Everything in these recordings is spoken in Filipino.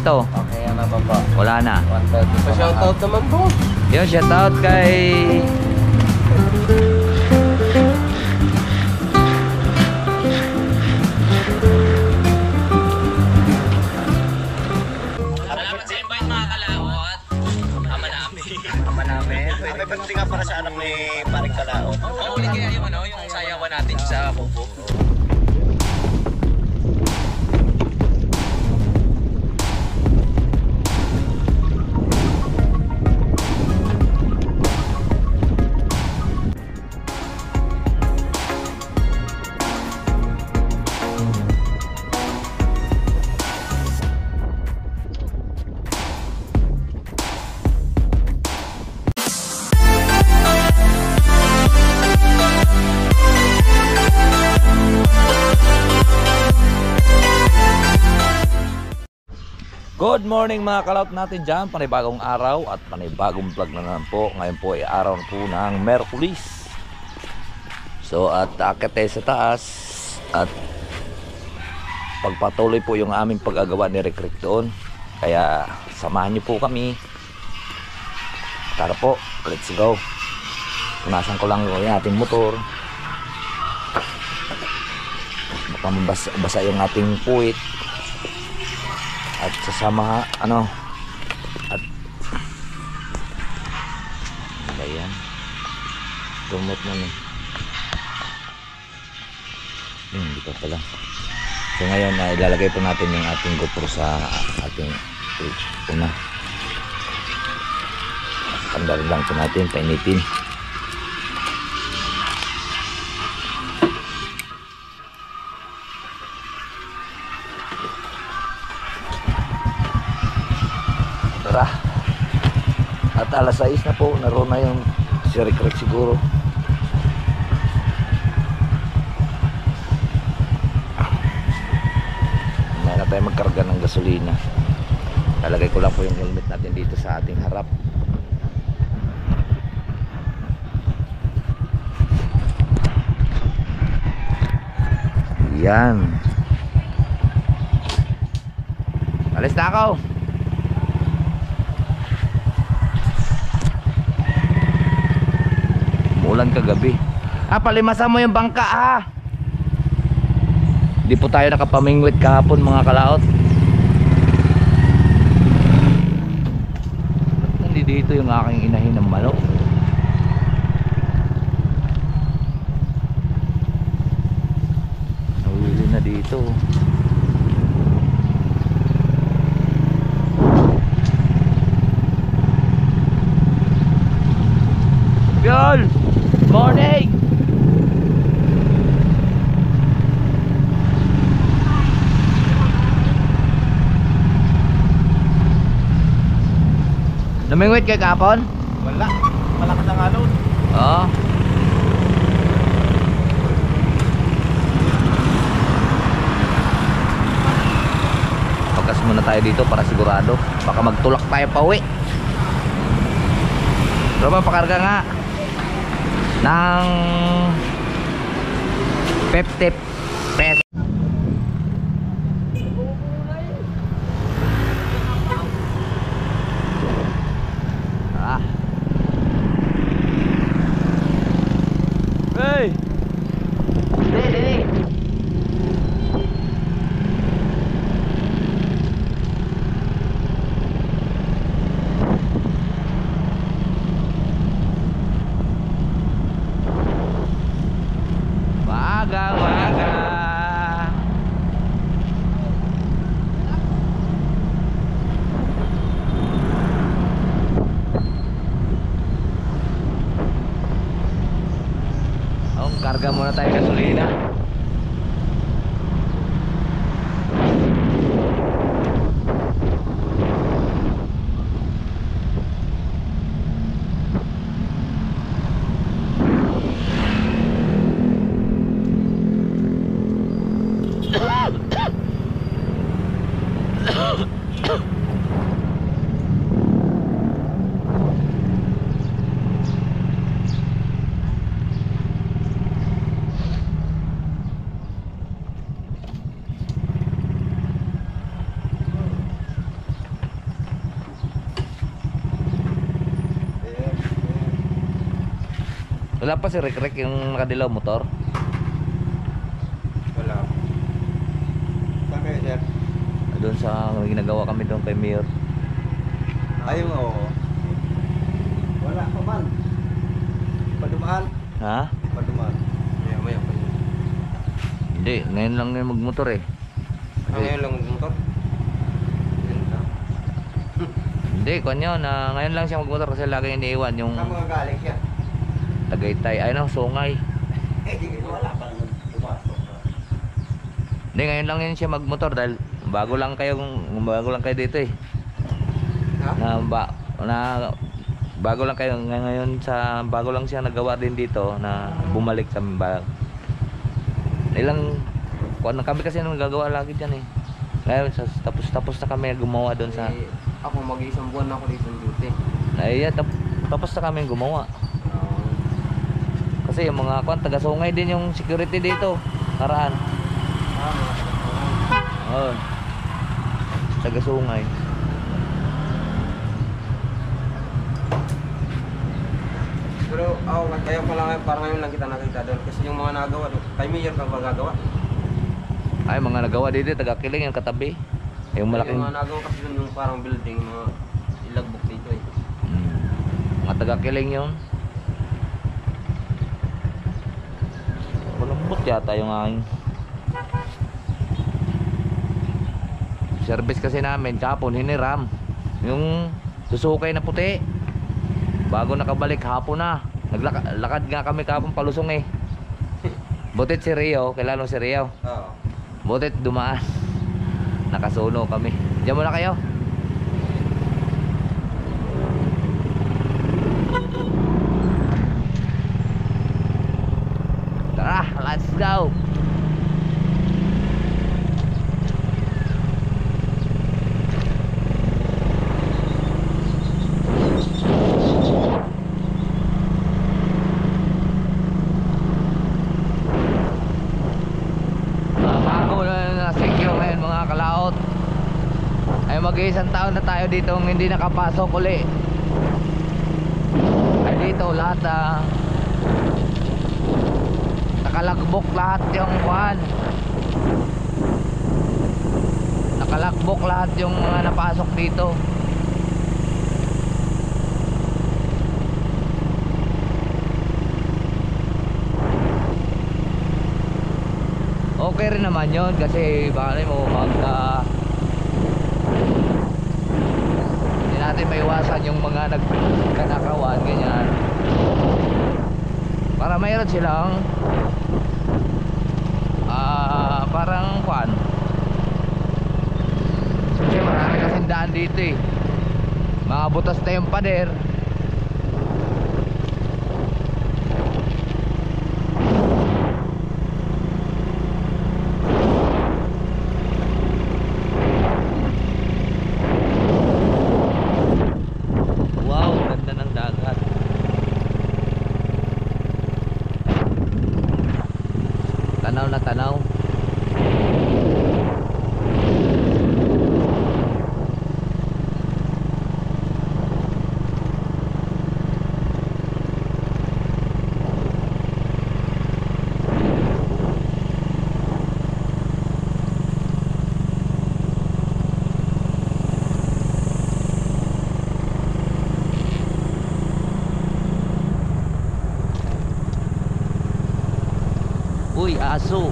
dito? Okay, ano pa po? Wala na. 130 pa. Shoutout naman po. Yun, shoutout kay... Salamat sa invite mga kalawot. Ama namin. May birthday nga para sa anak ni Paring Kalaot. Oo, ulit kaya yung sayawan natin sa Kubo. Good morning mga kalaot natin dyan. Panibagong araw at panibagong vlog na naman po. Ngayon po ay araw po ng Merkulis. So at akit tayo sa taas at pagpatuloy po yung aming pag-agawa ni Rick doon. Kaya samahan niyo po kami. Tara po, let's go. Punasan ko lang yung ating motor. Baka mabasa yung ating puwit. At sasama at ayan, tumot na nih. Hindi pa pala. So ngayon ilalagay po natin yung ating GoPro sa ating una. Sandali lang po natin, painitin. At alas 6 na po, naroon na yung si Rick siguro. May na tayo magkarga ng gasolina. Lalagay ko lang po yung helmet natin dito sa ating harap. Yan. Alis na ako. Ulan kagabi. Palimasan mo yung bangka Di po tayo nakapamingwit kahapon mga kalaot. Hindi dito yung aking inahin ng manok. Nawili na dito. Girl! Morning! Namingwit kayo kahapon? Wala. Malakas ang alon. Oo. Pagkas muna tayo dito para sigurado. Baka magtulak tayo pa uwi. Pero pakarga nga ng 50 pesos. Hey! Dili. Waga. Karga muna tayo gasolina. Wala pa si Rick yung nakadilaw motor. Wala. Saan kayo, sir? Doon sa ginagawa kami doon kay Mayor. Ayun, oo. Wala pa man. Padumaan. Ha? Padumaan. Maya pa yun. Hindi, ngayon lang yung magmotor eh. Ngayon lang magmotor? Hindi, kanyo na ngayon lang siya magmotor kasi lagi iniiwan yung Saan mga galing siya? Tagaytay. Ay no, Sungay. Wala pa naman pumasok. Hindi, ngayon lang yun siya magmotor dahil bago lang kayo dito eh. Ha? Bago lang kayo ngayon bago lang siya nagawa din dito na bumalik sa bag. Ilang kuan na kami kasi nung gagawa lagi diyan eh. Ngayon tapos na kami gumawa doon sa Ako mag-isang buwan na ako dito ng duty. ay tapos na kami gumawa. Kasi yung mga kuan taga Sungay din yung security dito. Karaan. Oh. Taga Sungay. Pero ako, kaya pala parang ngayon lang kita nakita doon. Kasi yung mga nagawa doon, kay Mayor ka ba gagawa? Ay mga nagawa dito taga Kiling yung katabi. Yung malaking Yung mga nagawa kasi doon yung parang building, mga ilagbok dito eh. mga taga Kiling yun. Malambot yata yung aking service kasi namin kapon hiniram yung susukay na puti bago nakabalik hapon na naglakad nga kami kapon palusong eh. Butit si Rio, kilala mo si Rio? Oo. Butit dumaan nakasuno kami. Diyan muna kayo. Tara, let's go. Bago na secure ngayon mga kalaot. Ay mag-iisang taon na tayo dito hindi nakapasok uli. Ay dito lahat nakalagbok lahat yung kuhan. Nakalagbok lahat yung mga napasok dito. Okay rin naman yun kasi baka mo hindi natin maiwasan yung mga nagkanakawan ganyan para mayroon silang parang kwan kasi marami kasing daan dito eh, mga butas na yung pader. Wow, ganda ng dagat. Tanaw na tanaw. Uy, aso.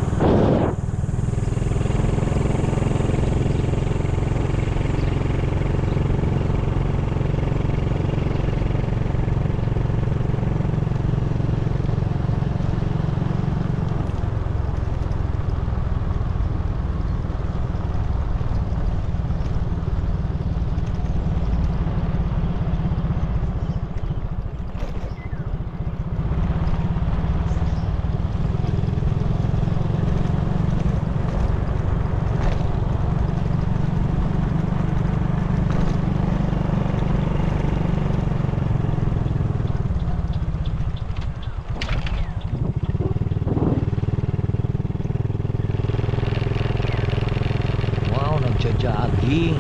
Wow, nagja-jogging.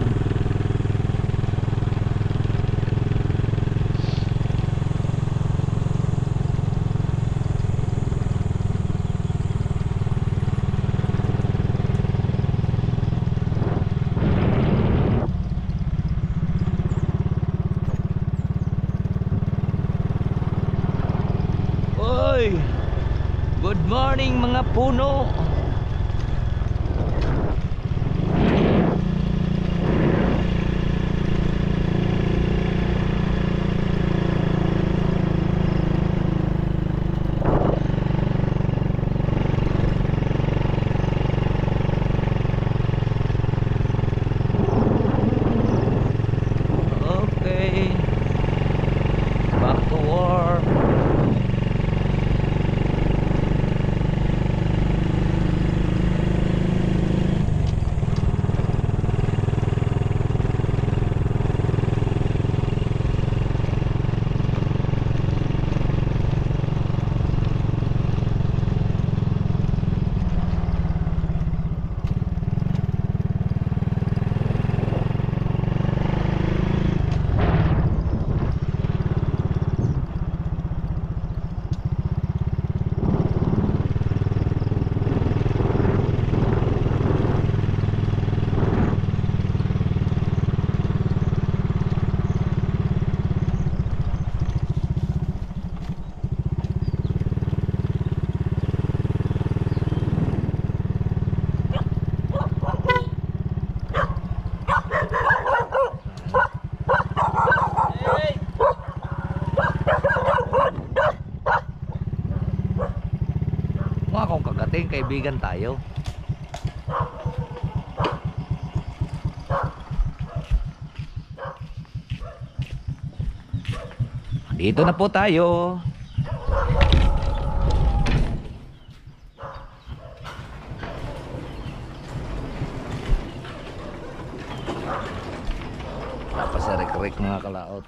morning mga puno. Okay. Back to work. Mga kung kagating, kaibigan tayo. Dito na po tayo. Tapos sa rek-rek mga kalaot.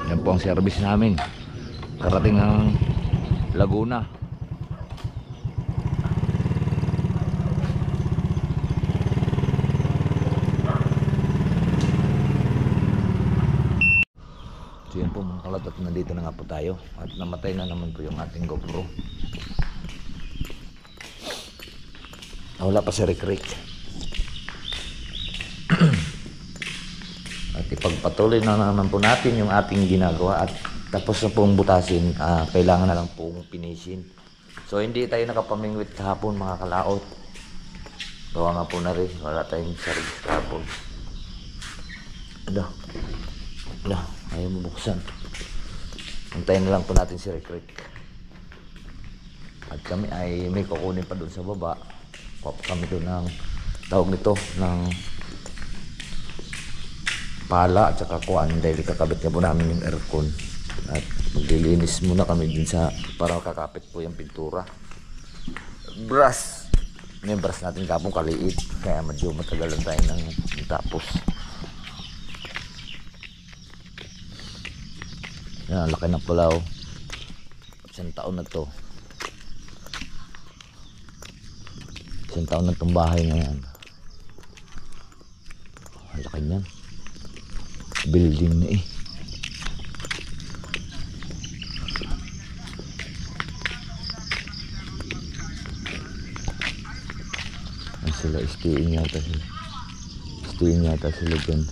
Yan po ang service namin. Karating ng Laguna. So yan po mga kalat, at nandito na nga po tayo. At namatay na naman po yung ating GoPro. Wala pa si Rick. At ipagpatuloy na naman po natin yung ating ginagawa. At tapos na pong butasin, kailangan na lang pong pinisin. So hindi tayo nakapamingwit kahapon mga kalaot. Gawa nga po na rin, wala tayong service kahapon. Ayaw mo buksan. Antayin na lang po natin si Rick. At kami ay may kukunin pa doon sa baba. Kami doon ng tawag nito ng pala at saka kuan, dahil kakabit nga po namin yung aircon. At maglilinis muna kami din sa para kakapit po yung pintura. Brush. Yung brush natin kapong kaliit, kaya medyo matagalan tayo ng tapos. Yan, laki ng pulaw. Isang taon na to. Isang taon na itong bahay na yan. Ang laki niyan. Building na eh. Ay sila, staying yata sila. Staying yata sila dyan.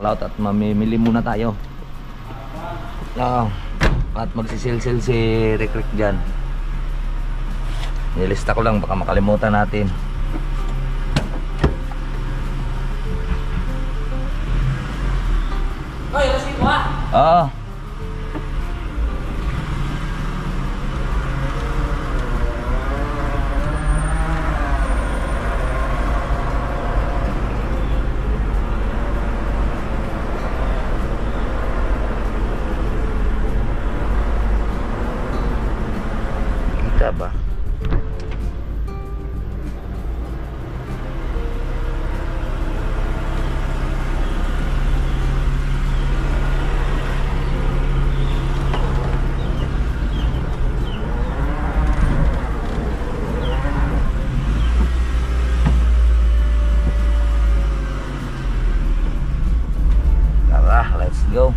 At mamimili muna tayo. At magsisilsil si Rick dyan. Nilista ko lang, baka makalimutan natin. Hoy, rasip mo ha? Oo. Ba? Tara, let's go.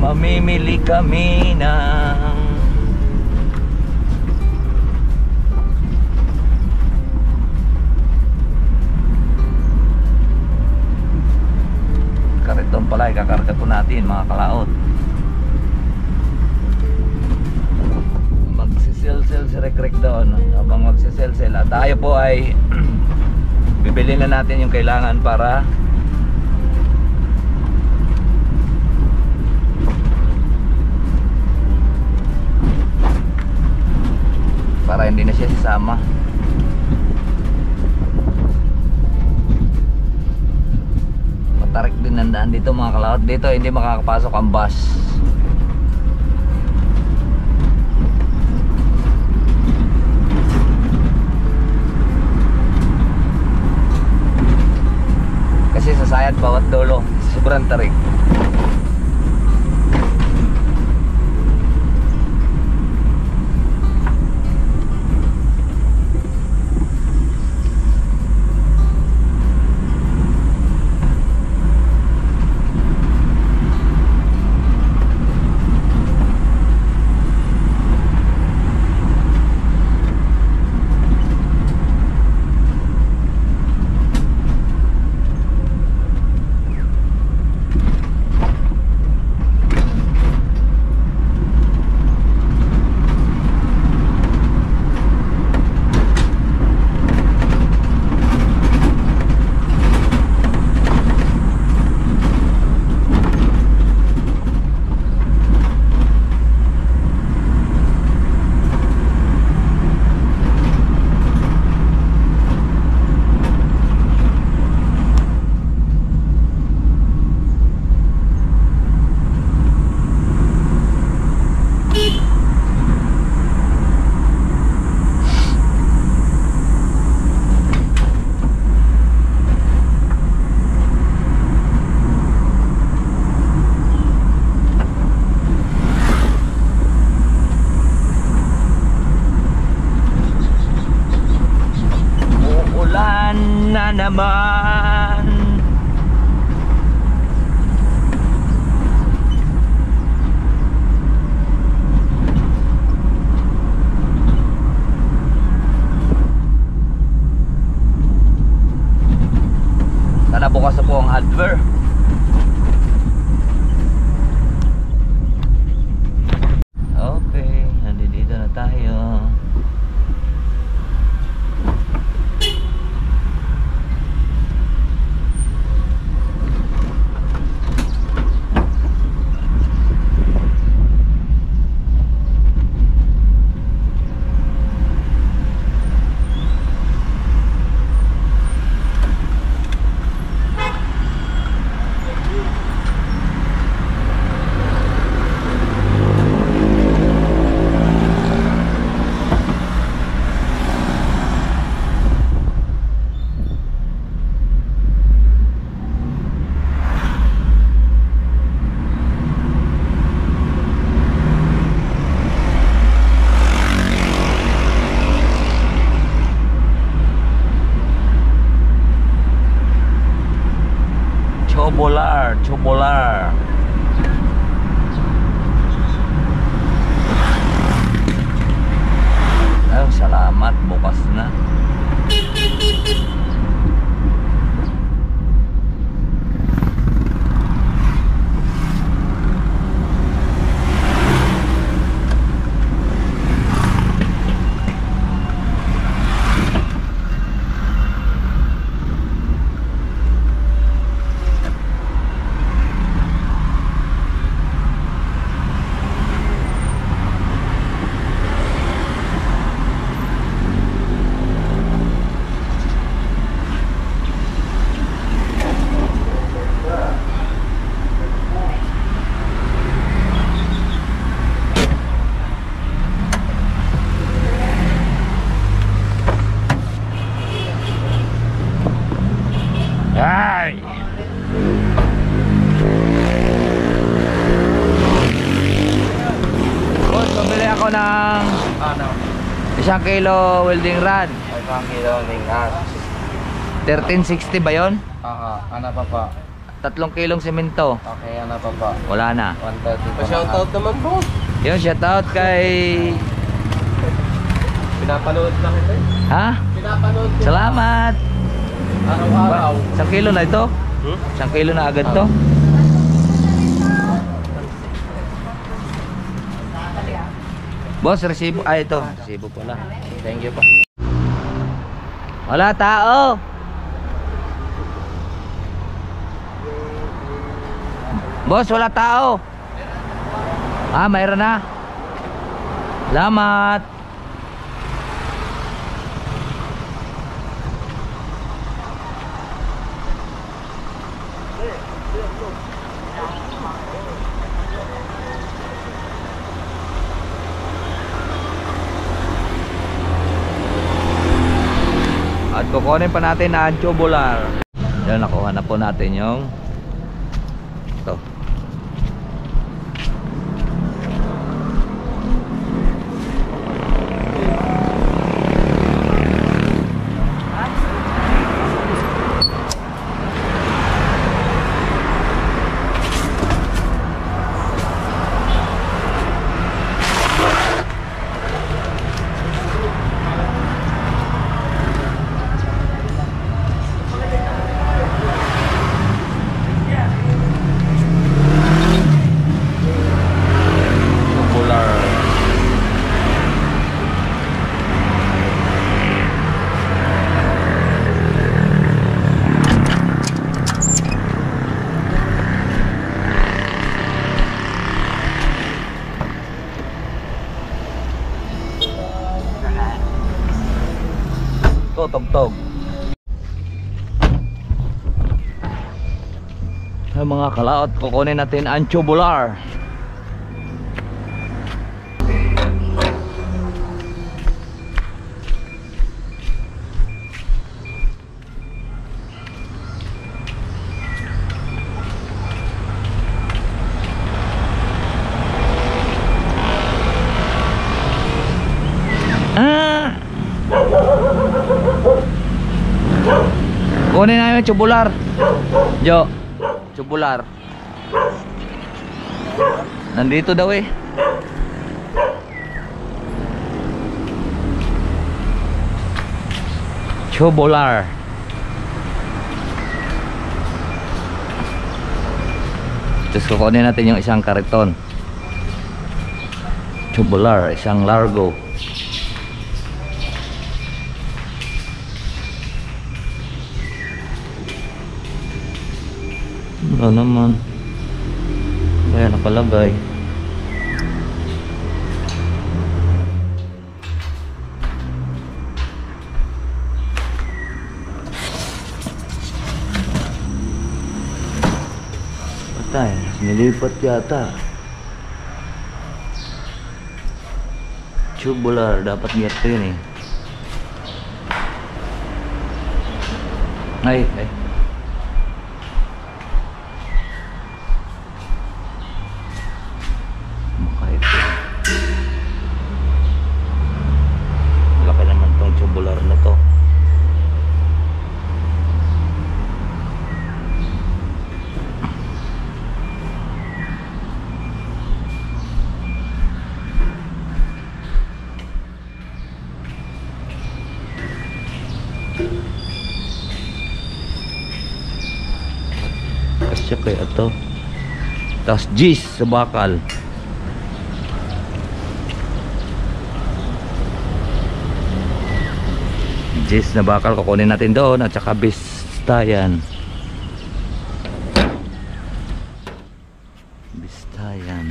Mamimili kami ng kariton pala, ikakarga po natin mga kalaot. Magsisel-sel si Rek doon. Habang magsisel-sel at tayo po ay bibili na natin yung kailangan para hindi na siya sasama. Matarik din ang daan dito mga kalaot. Dito hindi makakapasok ang bus. Kasi sasayad bawat dulo. Sobrang tarik. Naman sana bukas na po ang adver. Okay, nandito na tayo. Chobolar. Ay, salamat, bukas na. Ay! Boss, pabili ako ng 1 kilo welding rod. 5 kilo ng gas. 1360 ba yun? Ano pa pa? 3 kilong semento. Okay, ano pa ba? Wala na. 130. Pa-shoutout naman bro. Yun, shoutout kay... Pinapanood lang ito eh. Ha? Pinapanood ko. Salamat! Araw-araw. 1 kilo na ito? 1 kilo na agad to? Boss, resibo. Ah, ito. Resibo pala. Thank you po. Wala tao. Boss, wala tao. Ah, mayroon na. Salamat. At kukunin pa natin ang tubular. Yan, nakuha na po natin yung ito. Tugtog. Ay, mga kalaot, kukunin natin ang tubular. Kunin na yung tubular. Jo, tubular. Nandito daw eh. Tubular. Tapos kukunin natin yung isang kariton. Tubular, isang largo. Wala naman. Kaya nakalagay. Patay, nilipat yata. Tubular, dapat nito yun eh. Ay. Laki naman tong tubular na to. Kasi kaya ito. Tapos G's sa bakal. G's na bakal kukunin natin doon at saka Bistayan. Bistayan.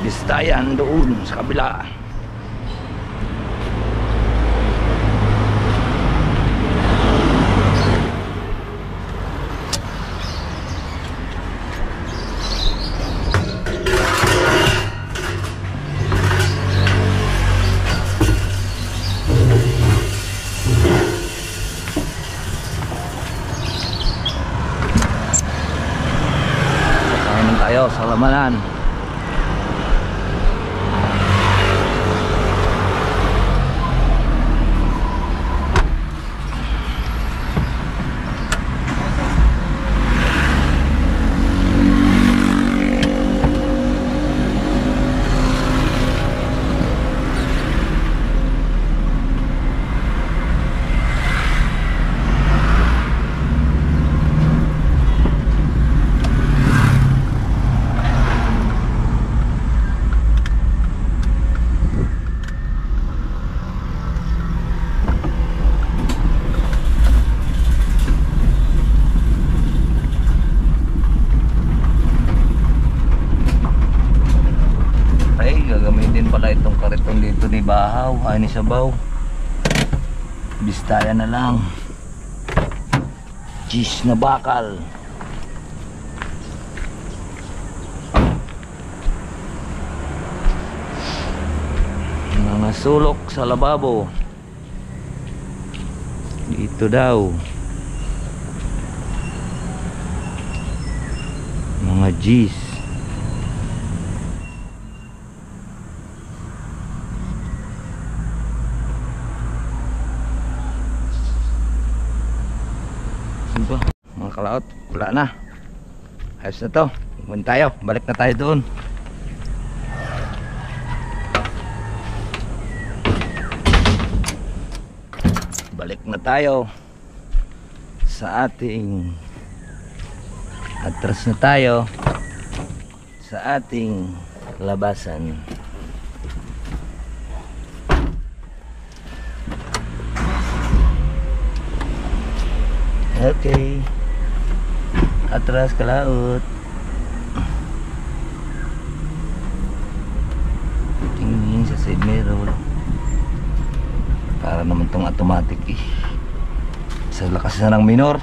Bistayan doon sa kabila. Tayo sa lamanan. Meron pala itong kariton dito ni Bahaw. Ay ni Sabaw. Bistaya na lang. Cheese na bakal. Mga sulok sa lababo. Dito daw. Mga cheese. Ba? Mga kalaot, wala na. Ayos na to. Huwag tayo, balik na tayo doon. Balik na tayo sa ating atras na tayo sa ating labasan. Okay, atras kalaot. Tingin sa side mirror para naman tong automatic eh. Sa lakas na ng minor.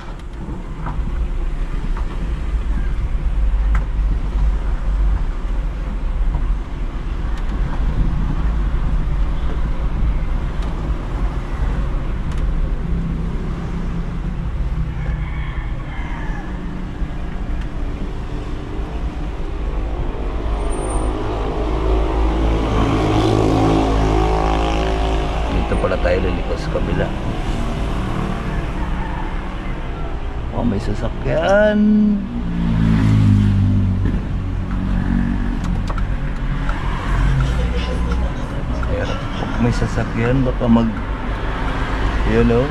Pala tayo liliko sa kabila. Oh, may sasakyan. Kaya pag may sasakyan baka mag you know.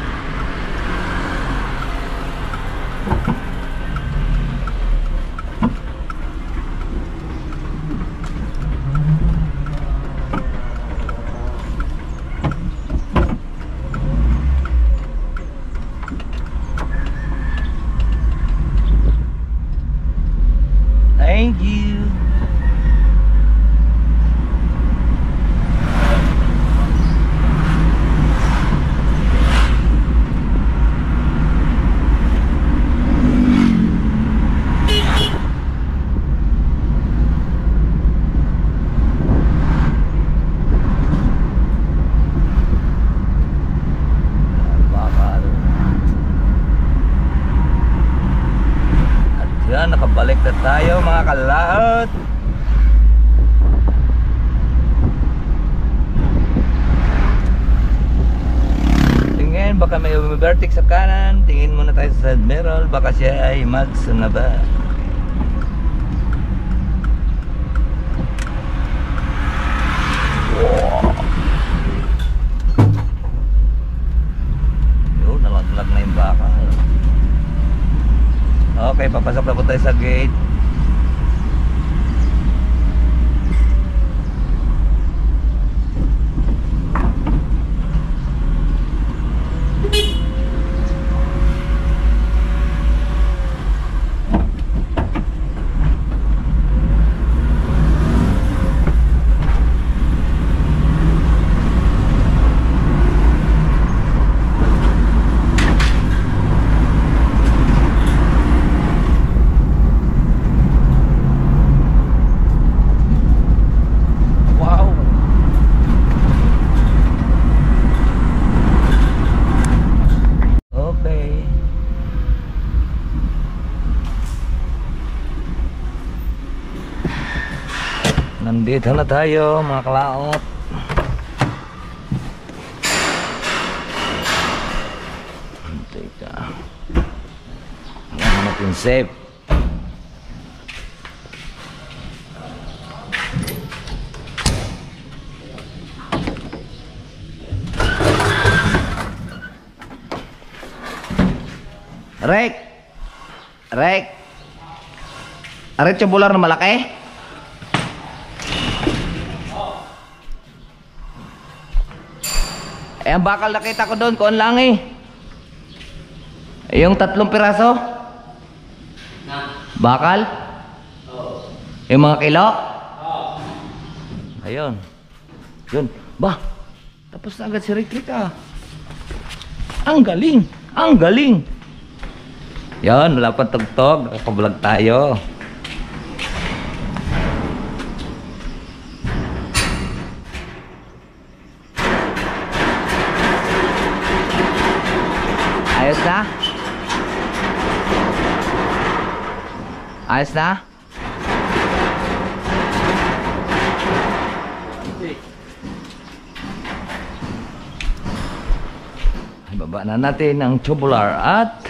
Thank you. Yan, nakabalik na tayo mga kalaot. Tingin, baka may vertex sa kanan. Tingin muna tayo sa side mirror. Baka siya ay magsumaba. Wow. Yun, nalaglag na yung baka. Okay, papasok na po tayo sa gate. Nandito na tayo mga kalaot. Teka, ngayon natin safe. Rek! Rek! Arit tubular na malaki? Eh, ang bakal nakita ko doon, kuan lang eh. Yung 3 piraso? Bakal? Oo. Yung mga kilo? Oo. Ayun. Yun. Bah, tapos na agad si Rick ah. Ang galing! Ang galing! Yan, wala pang tugtog. Nakablog tayo. Ayos na? Ayos na? Ibaba na natin ang tubular at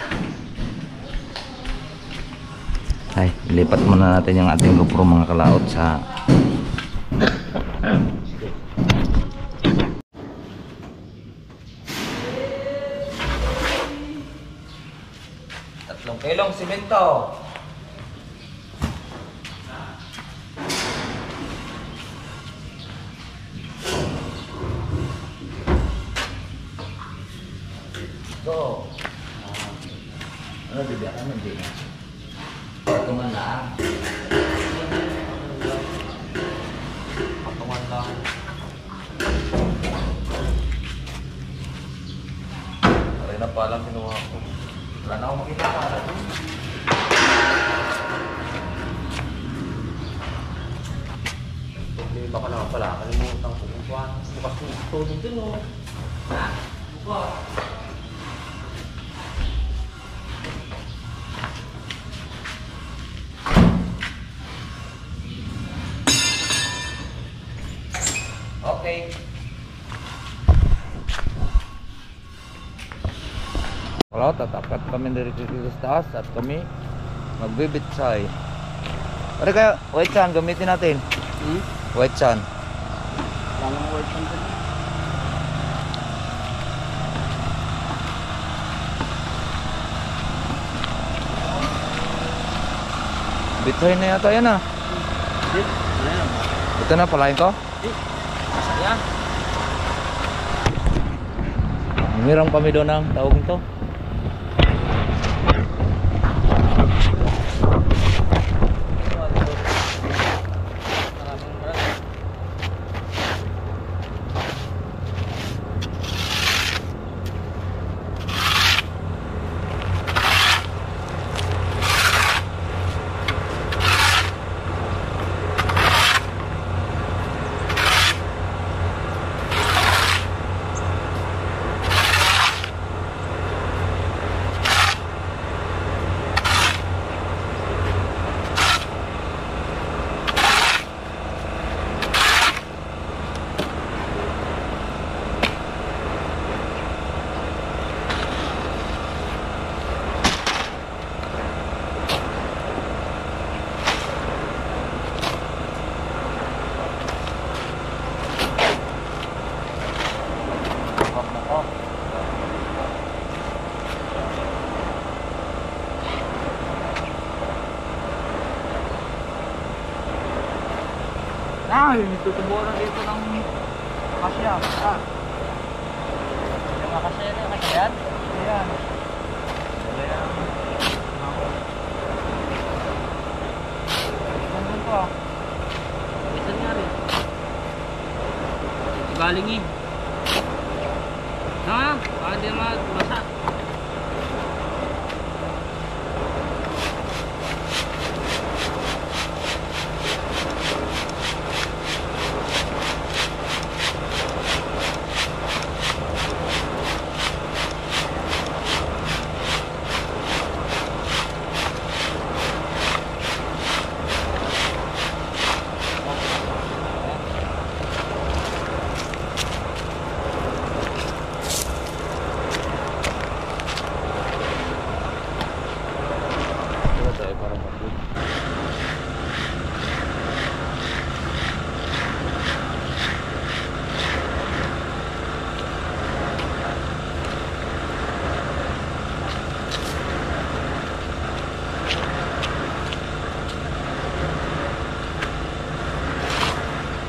ay, lipat muna natin yung ating GoPro mga kalaot sa tatlong kilong simento. Go. Ano bibigyan naman din? Patungan lang. Patungan lang. Aray na palang kinuha ko. Wala na akong makita para doon. Problema ka naman pala. Kalimutan ko kung kuhan. Bukas ko tulong din o. Ha? Bukas. Okay. Kalau tatapat kami dari dito sa taas at kami magbibitsay. Pare kaya white sand gamitin natin. White sand. Tamang white sand din. Bitsay na yata yan ah. Ito na palain ko. Sayang. Mirang kami doon ang tawag nito. Ay, tutubuan na dito ng akasya. Ah. Yung akasya na, akasya yan? Ayan. Ayan. Saan ko ah? Saan nga rin? Galing eh. Ha? Baka di naman basa.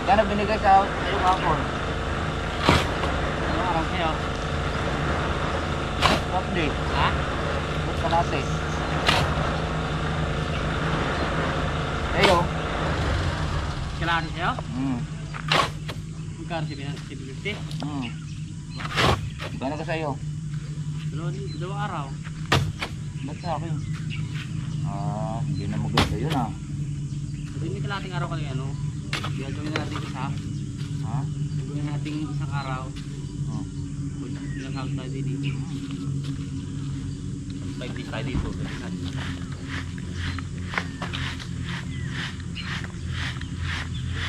Kaya binigay sa iyo kapon. Ano arang sa'yo? Update. Ha? Ba't ka natin? Sa'yo? Kailangan sa'yo? Magkano 750? Gano'n ka sa'yo? Dalawang araw. Ba't sa akin? Hindi na maganda yun Hindi may kalating araw kali ano. Gagawin natin isa. Ha? Gagawin natin isang araw. Ilang tayo dito. 5 days tayo dito.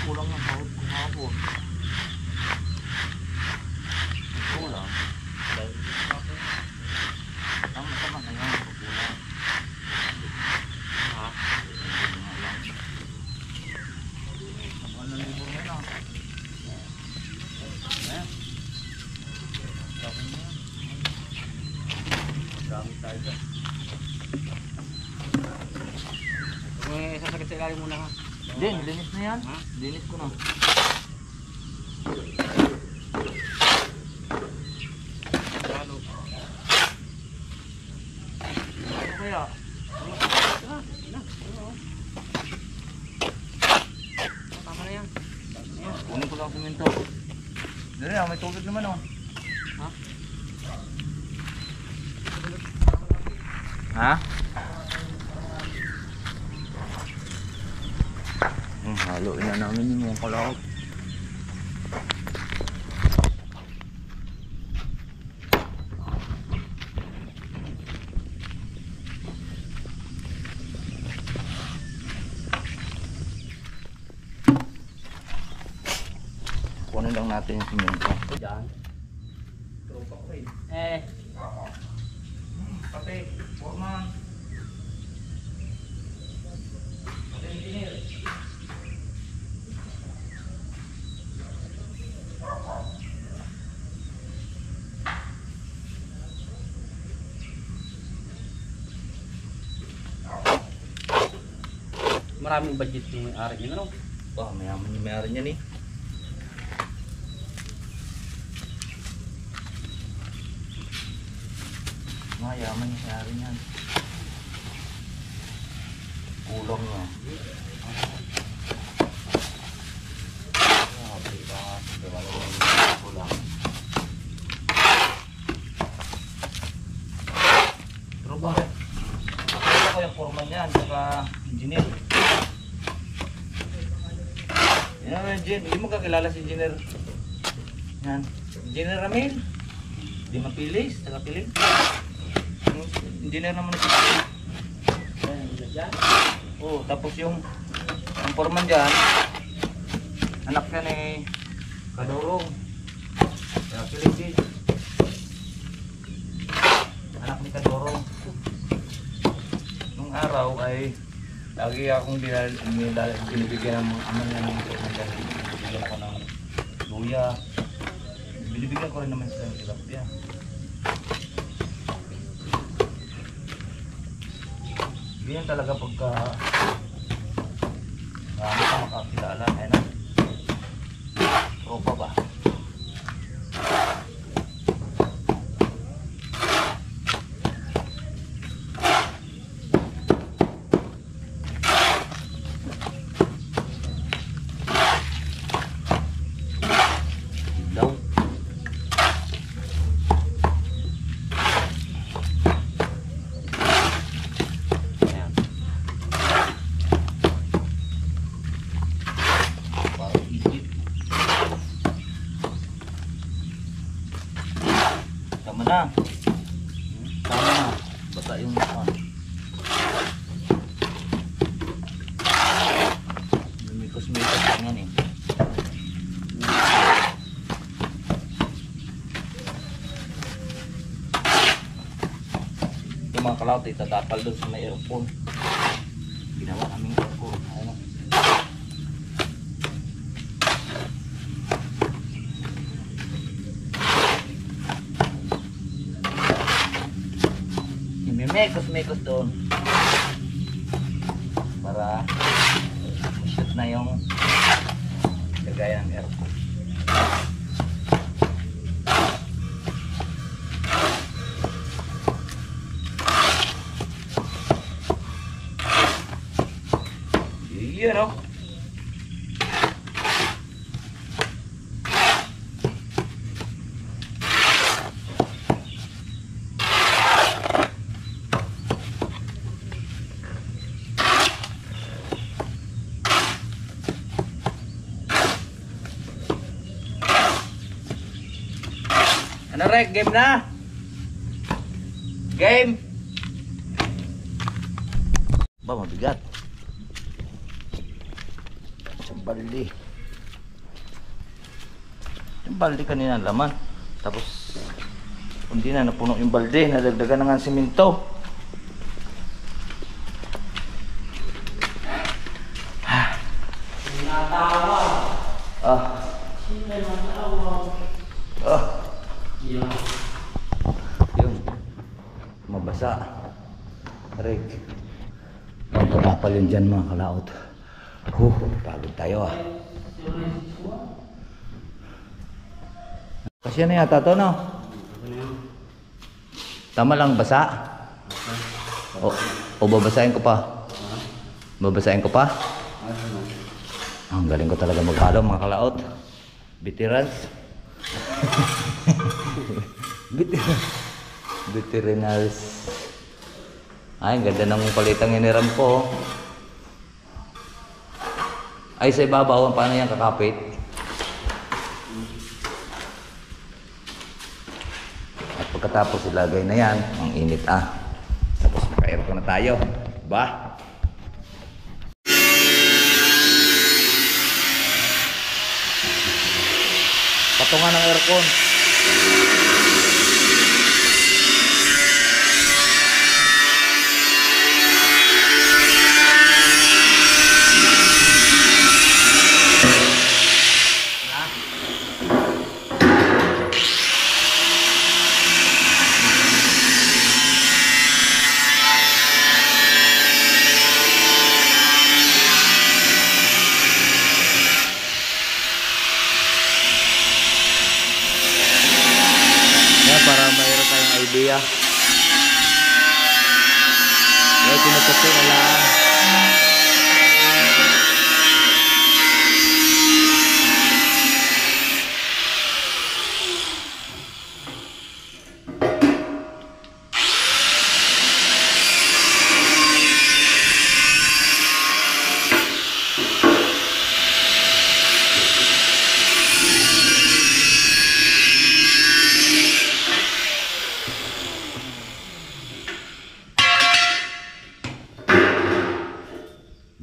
Kulang ng sahod ko hapon. Kulang. Ang masama na yan, kulang. Ha? Ang ano libo mo na. Dami tayo dyan. May sasakit sa ilalim muna ha. Din, linis na yan. Ha? Linis ko na. Lalo. Ano kaya? Tama na yan. Kunin ko lang siminto. Dali na, may tubig naman Ha? Ha? Haluin na namin yung mga kalakot. Kunin lang natin yung siminto. Diyan. Tropa ko eh. Pati, foreman. Pati engineer. Maraming budget yung may-ari niya, ano? Mayaman yung may-ari niyan eh. Mayaman yung may-ari niyan. Kulang nga. Grabe ba? Kulang. Pero bakit? Bakit ko yung foreman niyan, saka engineer? Yan ang engineer, hindi mo kakilala si engineer. Yan, engineer Ramil. Di mapilis, taga-piling. Engineer naman na siya. Oh, tapos yung foreman dyan, anak yan eh, Kadurong. Taga-piling din. Anak ni Kadurong. Nung araw ay lagi akong binibigyan ng ama niya ng binibigyan ko ng luya. Binibigyan ko rin naman sila ng tilapia. Ganyan talaga pagka marami ka makakilala. Ayun na. Tropa ba? Daw. Ayan. Parang isip. Tama na. Tama na. Basta yung lumikos-mikos lang yan eh. Yung mga kalawat ay tatapal doon sa may aircon. Ginawa namin aircon. Ayun. Imimekos-mekos doon para shoot na yung kagaya ng aircon. Yan o. Ano Rek? Game na? Game? Ba, mabigat. Isang balde. Yung balde kanina laman. Tapos, hindi na napuno yung balde. Nadagdagan na nga ang simento. Yun. Mabasa. Rick. Magpapapal yun dyan mga kalaot. Pagod tayo ah. Kasi ano yata to no? Tama lang basa? O babasahin ko pa? Babasahin ko pa? Ang galing ko talaga magpalo mga kalaot. Veterans. Veterinaries. Ay, ang ganda ng palitang iniram ko. Ay, sa ibabaw, paano yan kakapit? At pagkatapos ilagay na yan, ang init Tapos maka-aircon na tayo. Ba? Patungan ng aircon. Para mayroon tayong idea. Kaya tinatapin na lang.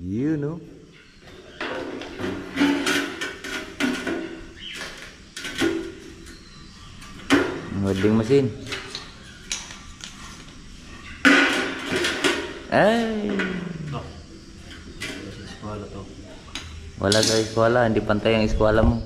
You know. Welding machine. Ay. Wala sa eskwela, hindi pantay ang eskwela mo.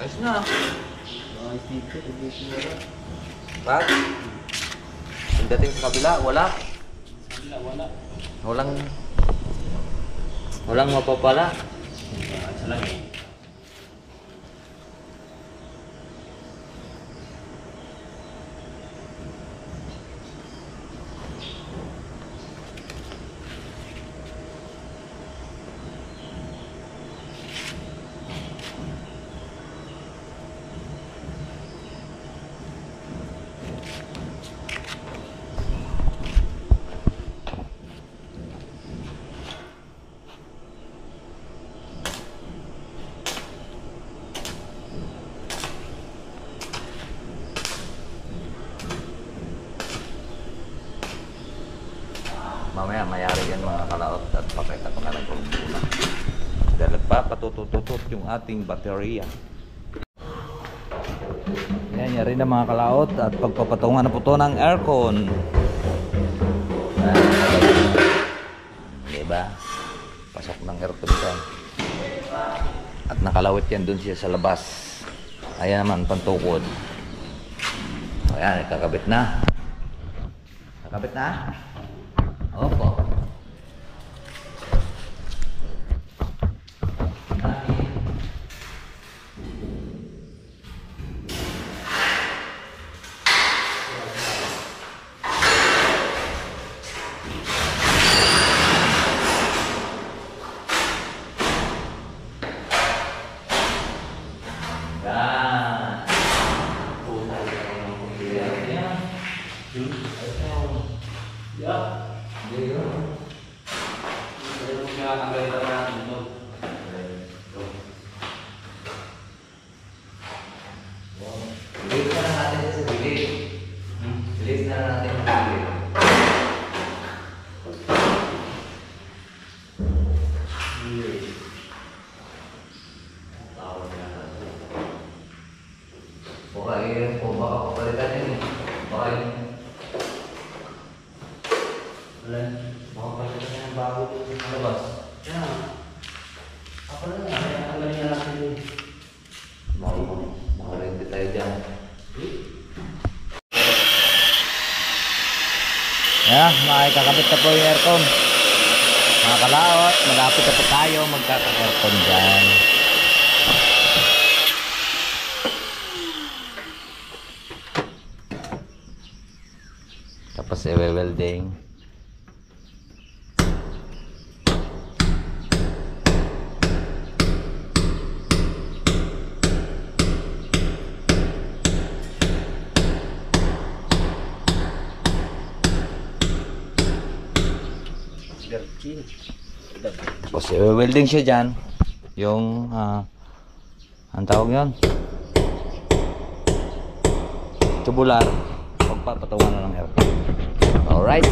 Ayos na. Bag? Yung dating sa kabila, wala. Walang mapapala. Mamaya mayari yan mga kalaot at pakita ko na lang kung una. Dahil nagpapatututot yung ating baterya. Yan. Ayan, yan rin ang mga kalaot at pagpapatungan na po ito ng aircon. Diba? Pasok ng aircon dyan. At nakalawit yan dun siya sa labas. Ayan naman, pantukod. Ayan, kakabit na. Kakabit na? Opo. Yeah, makikakabit na po yung aircon. Mga kalaot, malapit na po tayo magkaka-aircon dyan. Tapos i-welding. Tapos i-welding siya dyan. Yung ang tawag yun, tubular. Pagpapatungan na ng aircon. Alright.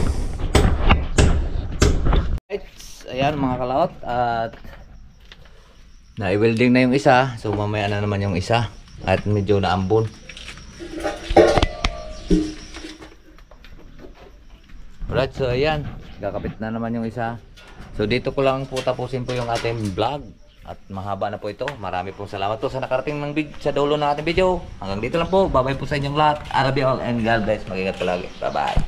Ayan mga kalaot. At na-welding na yung isa. So mamaya na naman yung isa. At medyo naambon. Alright, so ayan. Kakabit na naman yung isa. So dito ko lang po tapusin po yung ating vlog. At mahaba na po ito. Marami pong salamat po sa nakarating ng sa dulo ng ating video. Hanggang dito lang po. Bye-bye po sa inyong lahat. I love you all and God bless. Mag-ingat po lagi. Bye-bye.